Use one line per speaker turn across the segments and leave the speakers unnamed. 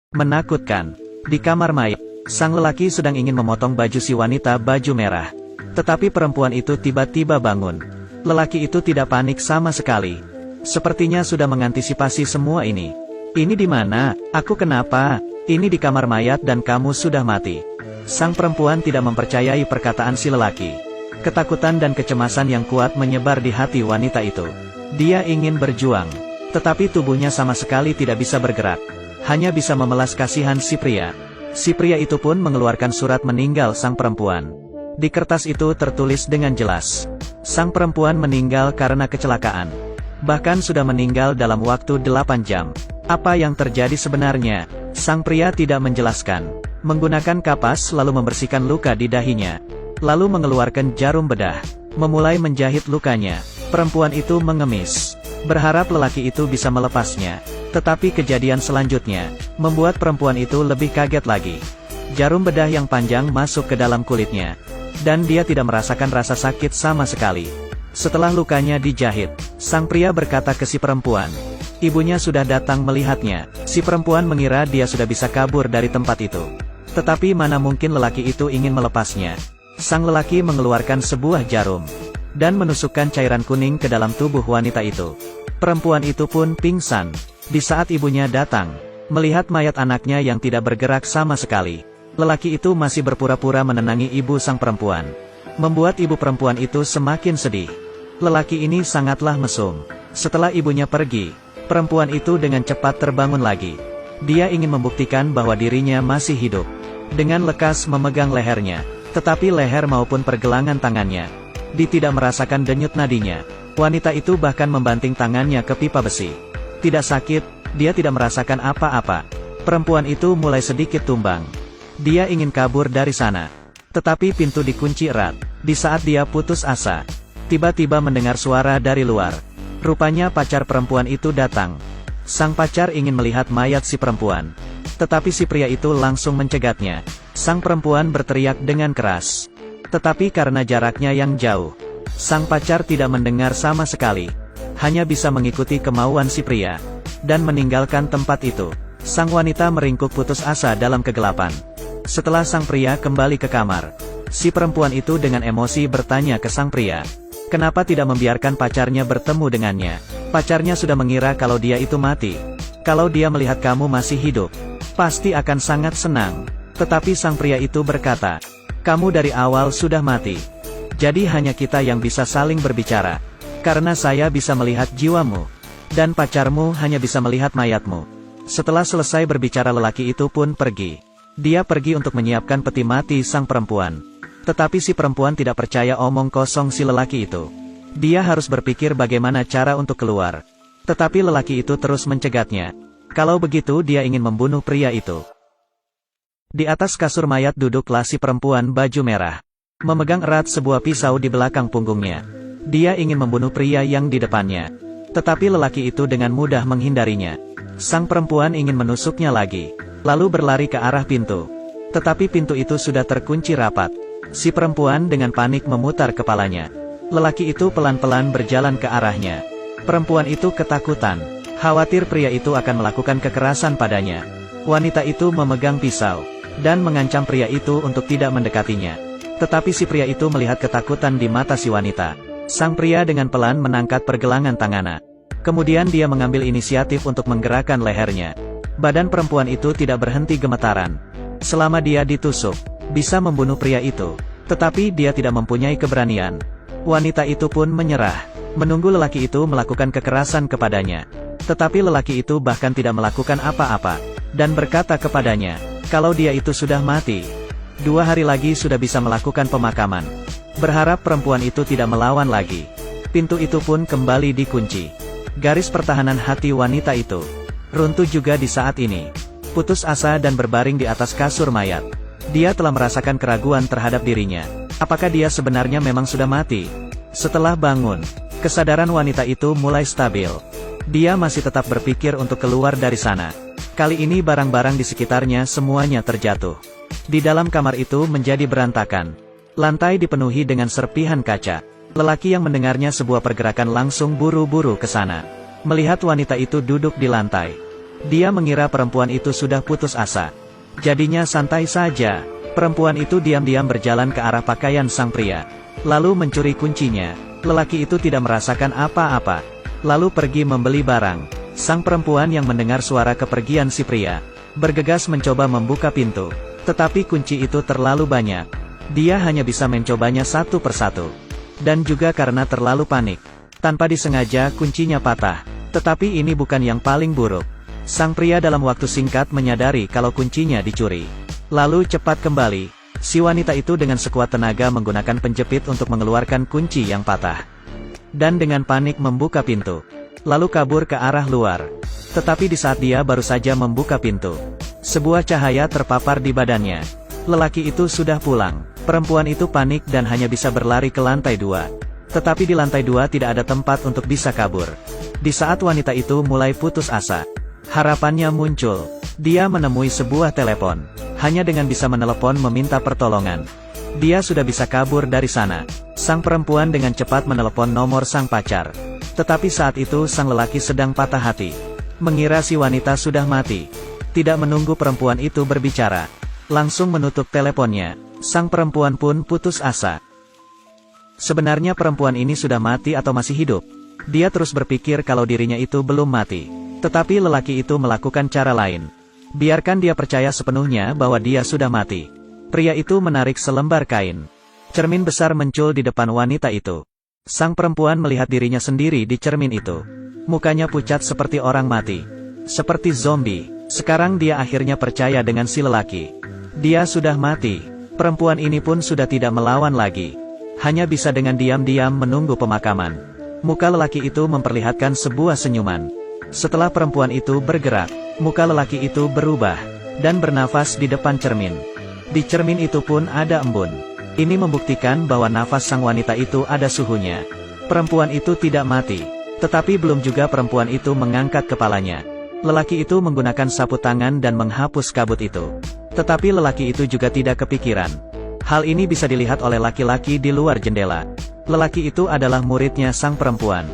Menakutkan. Di kamar mayat, sang lelaki sedang ingin memotong baju si wanita baju merah. Tetapi perempuan itu tiba-tiba bangun. Lelaki itu tidak panik sama sekali. Sepertinya sudah mengantisipasi semua ini. Ini di mana? Aku kenapa? Ini di kamar mayat dan kamu sudah mati. Sang perempuan tidak mempercayai perkataan si lelaki. Ketakutan dan kecemasan yang kuat menyebar di hati wanita itu. Dia ingin berjuang, tetapi tubuhnya sama sekali tidak bisa bergerak. Hanya bisa memelas kasihan si pria. Si pria itu pun mengeluarkan surat meninggal sang perempuan. Di kertas itu tertulis dengan jelas, sang perempuan meninggal karena kecelakaan. Bahkan sudah meninggal dalam waktu 8 jam. Apa yang terjadi sebenarnya? Sang pria tidak menjelaskan. Menggunakan kapas lalu membersihkan luka di dahinya. Lalu mengeluarkan jarum bedah. Memulai menjahit lukanya. Perempuan itu mengemis. Berharap lelaki itu bisa melepasnya. Tetapi kejadian selanjutnya membuat perempuan itu lebih kaget lagi. Jarum bedah yang panjang masuk ke dalam kulitnya. Dan dia tidak merasakan rasa sakit sama sekali. Setelah lukanya dijahit, sang pria berkata ke si perempuan. Ibunya sudah datang melihatnya. Si perempuan mengira dia sudah bisa kabur dari tempat itu. Tetapi mana mungkin lelaki itu ingin melepasnya. Sang lelaki mengeluarkan sebuah jarum. Dan menusukkan cairan kuning ke dalam tubuh wanita itu. Perempuan itu pun pingsan. Di saat ibunya datang, melihat mayat anaknya yang tidak bergerak sama sekali. Lelaki itu masih berpura-pura menenangi ibu sang perempuan. Membuat ibu perempuan itu semakin sedih. Lelaki ini sangatlah mesum. Setelah ibunya pergi, perempuan itu dengan cepat terbangun lagi. Dia ingin membuktikan bahwa dirinya masih hidup. Dengan lekas memegang lehernya, tetapi leher maupun pergelangan tangannya, dia tidak merasakan denyut nadinya. Wanita itu bahkan membanting tangannya ke pipa besi. Tidak sakit, dia tidak merasakan apa-apa. Perempuan itu mulai sedikit tumbang. Dia ingin kabur dari sana. Tetapi pintu dikunci erat. Di saat dia putus asa, tiba-tiba mendengar suara dari luar. Rupanya pacar perempuan itu datang. Sang pacar ingin melihat mayat si perempuan. Tetapi si pria itu langsung mencegatnya. Sang perempuan berteriak dengan keras. Tetapi karena jaraknya yang jauh, sang pacar tidak mendengar sama sekali. Hanya bisa mengikuti kemauan si pria. Dan meninggalkan tempat itu. Sang wanita meringkuk putus asa dalam kegelapan. Setelah sang pria kembali ke kamar, si perempuan itu dengan emosi bertanya ke sang pria. Kenapa tidak membiarkan pacarnya bertemu dengannya? Pacarnya sudah mengira kalau dia itu mati. Kalau dia melihat kamu masih hidup, pasti akan sangat senang. Tetapi sang pria itu berkata, kamu dari awal sudah mati. Jadi hanya kita yang bisa saling berbicara. Karena saya bisa melihat jiwamu. Dan pacarmu hanya bisa melihat mayatmu. Setelah selesai berbicara lelaki itu pun pergi. Dia pergi untuk menyiapkan peti mati sang perempuan. Tetapi si perempuan tidak percaya omong kosong si lelaki itu. Dia harus berpikir bagaimana cara untuk keluar. Tetapi lelaki itu terus mencegatnya. Kalau begitu dia ingin membunuh pria itu. Di atas kasur mayat duduklah si perempuan baju merah. Memegang erat sebuah pisau di belakang punggungnya. Dia ingin membunuh pria yang di depannya. Tetapi lelaki itu dengan mudah menghindarinya. Sang perempuan ingin menusuknya lagi. Lalu berlari ke arah pintu. Tetapi pintu itu sudah terkunci rapat. Si perempuan dengan panik memutar kepalanya. Lelaki itu pelan-pelan berjalan ke arahnya. Perempuan itu ketakutan. Khawatir pria itu akan melakukan kekerasan padanya. Wanita itu memegang pisau. Dan mengancam pria itu untuk tidak mendekatinya. Tetapi si pria itu melihat ketakutan di mata si wanita. Sang pria dengan pelan mengangkat pergelangan tangannya. Kemudian dia mengambil inisiatif untuk menggerakkan lehernya. Badan perempuan itu tidak berhenti gemetaran. Selama dia ditusuk, bisa membunuh pria itu. Tetapi dia tidak mempunyai keberanian. Wanita itu pun menyerah. Menunggu lelaki itu melakukan kekerasan kepadanya. Tetapi lelaki itu bahkan tidak melakukan apa-apa. Dan berkata kepadanya, kalau dia itu sudah mati, 2 hari lagi sudah bisa melakukan pemakaman. Berharap perempuan itu tidak melawan lagi. Pintu itu pun kembali dikunci. Garis pertahanan hati wanita itu runtuh juga di saat ini. Putus asa dan berbaring di atas kasur mayat. Dia telah merasakan keraguan terhadap dirinya. Apakah dia sebenarnya memang sudah mati? Setelah bangun, kesadaran wanita itu mulai stabil. Dia masih tetap berpikir untuk keluar dari sana. Kali ini barang-barang di sekitarnya semuanya terjatuh. Di dalam kamar itu menjadi berantakan. Lantai dipenuhi dengan serpihan kaca. Lelaki yang mendengarnya sebuah pergerakan langsung buru-buru ke sana. Melihat wanita itu duduk di lantai. Dia mengira perempuan itu sudah putus asa. Jadinya santai saja. Perempuan itu diam-diam berjalan ke arah pakaian sang pria. Lalu mencuri kuncinya. Lelaki itu tidak merasakan apa-apa. Lalu pergi membeli barang. Sang perempuan yang mendengar suara kepergian si pria bergegas mencoba membuka pintu. Tetapi kunci itu terlalu banyak. Dia hanya bisa mencobanya satu persatu. Dan juga karena terlalu panik. Tanpa disengaja kuncinya patah. Tetapi ini bukan yang paling buruk. Sang pria dalam waktu singkat menyadari kalau kuncinya dicuri. Lalu cepat kembali. Si wanita itu dengan sekuat tenaga menggunakan penjepit untuk mengeluarkan kunci yang patah. Dan dengan panik membuka pintu. Lalu kabur ke arah luar. Tetapi di saat dia baru saja membuka pintu, sebuah cahaya terpapar di badannya. Lelaki itu sudah pulang. Perempuan itu panik dan hanya bisa berlari ke lantai 2. Tetapi di lantai 2 tidak ada tempat untuk bisa kabur. Di saat wanita itu mulai putus asa, harapannya muncul. Dia menemui sebuah telepon. Hanya dengan bisa menelepon meminta pertolongan, dia sudah bisa kabur dari sana. Sang perempuan dengan cepat menelepon nomor sang pacar. Tetapi saat itu sang lelaki sedang patah hati. Mengira si wanita sudah mati. Tidak menunggu perempuan itu berbicara, langsung menutup teleponnya. Sang perempuan pun putus asa. Sebenarnya perempuan ini sudah mati atau masih hidup? Dia terus berpikir kalau dirinya itu belum mati. Tetapi lelaki itu melakukan cara lain. Biarkan dia percaya sepenuhnya bahwa dia sudah mati. Pria itu menarik selembar kain. Cermin besar muncul di depan wanita itu. Sang perempuan melihat dirinya sendiri di cermin itu. Mukanya pucat seperti orang mati. Seperti zombie. Sekarang dia akhirnya percaya dengan si lelaki. Dia sudah mati. Perempuan ini pun sudah tidak melawan lagi. Hanya bisa dengan diam-diam menunggu pemakaman. Muka lelaki itu memperlihatkan sebuah senyuman. Setelah perempuan itu bergerak, muka lelaki itu berubah, dan bernafas di depan cermin. Di cermin itu pun ada embun. Ini membuktikan bahwa nafas sang wanita itu ada suhunya. Perempuan itu tidak mati. Tetapi belum juga perempuan itu mengangkat kepalanya. Lelaki itu menggunakan sapu tangan dan menghapus kabut itu. Tetapi lelaki itu juga tidak kepikiran. Hal ini bisa dilihat oleh laki-laki di luar jendela. Lelaki itu adalah muridnya sang perempuan.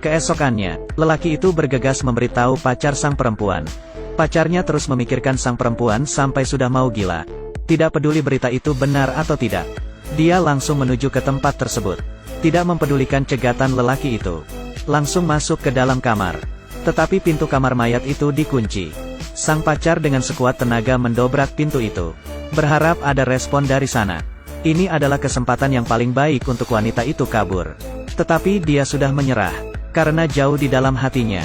Keesokannya, lelaki itu bergegas memberitahu pacar sang perempuan. Pacarnya terus memikirkan sang perempuan sampai sudah mau gila. Tidak peduli berita itu benar atau tidak. Dia langsung menuju ke tempat tersebut. Tidak mempedulikan cegatan lelaki itu. Langsung masuk ke dalam kamar. Tetapi pintu kamar mayat itu dikunci. Sang pacar dengan sekuat tenaga mendobrak pintu itu. Berharap ada respon dari sana. Ini adalah kesempatan yang paling baik untuk wanita itu kabur. Tetapi dia sudah menyerah. Karena jauh di dalam hatinya,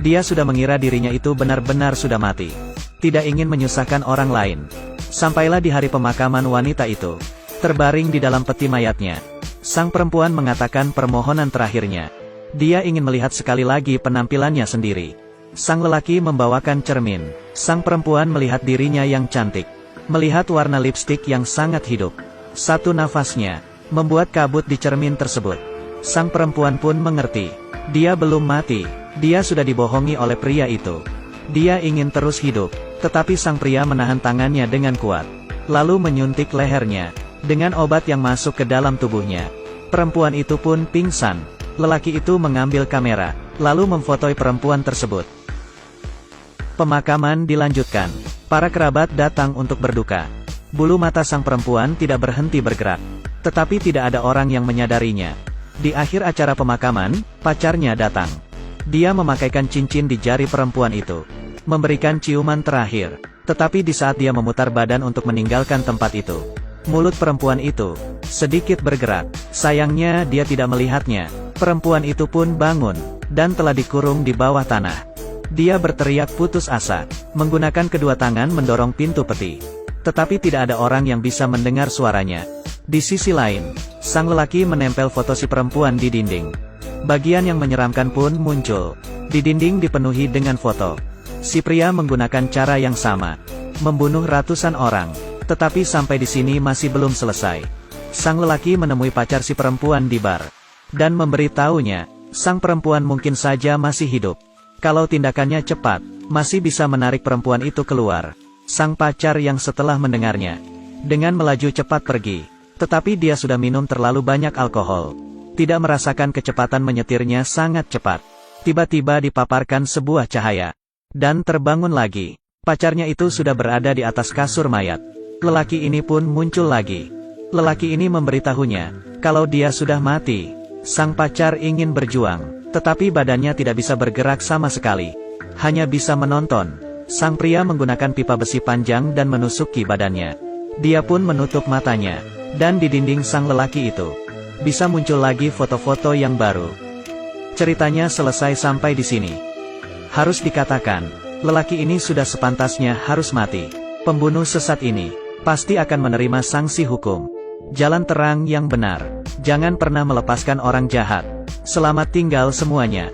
dia sudah mengira dirinya itu benar-benar sudah mati. Tidak ingin menyusahkan orang lain. Sampailah di hari pemakaman wanita itu. Terbaring di dalam peti mayatnya, sang perempuan mengatakan permohonan terakhirnya. Dia ingin melihat sekali lagi penampilannya sendiri. Sang lelaki membawakan cermin. Sang perempuan melihat dirinya yang cantik. Melihat warna lipstik yang sangat hidup. Satu nafasnya membuat kabut di cermin tersebut. Sang perempuan pun mengerti. Dia belum mati. Dia sudah dibohongi oleh pria itu. Dia ingin terus hidup. Tetapi sang pria menahan tangannya dengan kuat. Lalu menyuntik lehernya. Dengan obat yang masuk ke dalam tubuhnya. Perempuan itu pun pingsan. Lelaki itu mengambil kamera. Lalu memfotoi perempuan tersebut. Pemakaman dilanjutkan. Para kerabat datang untuk berduka. Bulu mata sang perempuan tidak berhenti bergerak. Tetapi tidak ada orang yang menyadarinya. Di akhir acara pemakaman, pacarnya datang. Dia memakaikan cincin di jari perempuan itu. Memberikan ciuman terakhir. Tetapi di saat dia memutar badan untuk meninggalkan tempat itu, mulut perempuan itu sedikit bergerak. Sayangnya dia tidak melihatnya. Perempuan itu pun bangun, dan telah dikurung di bawah tanah. Dia berteriak putus asa, menggunakan kedua tangan mendorong pintu peti. Tetapi tidak ada orang yang bisa mendengar suaranya. Di sisi lain, sang lelaki menempel foto si perempuan di dinding. Bagian yang menyeramkan pun muncul. Di dinding dipenuhi dengan foto. Si pria menggunakan cara yang sama. Membunuh ratusan orang. Tetapi sampai di sini masih belum selesai. Sang lelaki menemui pacar si perempuan di bar. Dan memberitahunya, sang perempuan mungkin saja masih hidup. Kalau tindakannya cepat, masih bisa menarik perempuan itu keluar. Sang pacar yang setelah mendengarnya, dengan melaju cepat pergi. Tetapi dia sudah minum terlalu banyak alkohol. Tidak merasakan kecepatan menyetirnya sangat cepat. Tiba-tiba dipaparkan sebuah cahaya. Dan terbangun lagi. Pacarnya itu sudah berada di atas kasur mayat. Lelaki ini pun muncul lagi. Lelaki ini memberitahunya, kalau dia sudah mati. Sang pacar ingin berjuang, tetapi badannya tidak bisa bergerak sama sekali. Hanya bisa menonton. Sang pria menggunakan pipa besi panjang dan menusuki badannya. Dia pun menutup matanya. Dan di dinding sang lelaki itu, bisa muncul lagi foto-foto yang baru. Ceritanya selesai sampai di sini. Harus dikatakan, lelaki ini sudah sepantasnya harus mati. Pembunuh sesat ini pasti akan menerima sanksi hukum. Jalan terang yang benar. Jangan pernah melepaskan orang jahat. Selamat tinggal semuanya.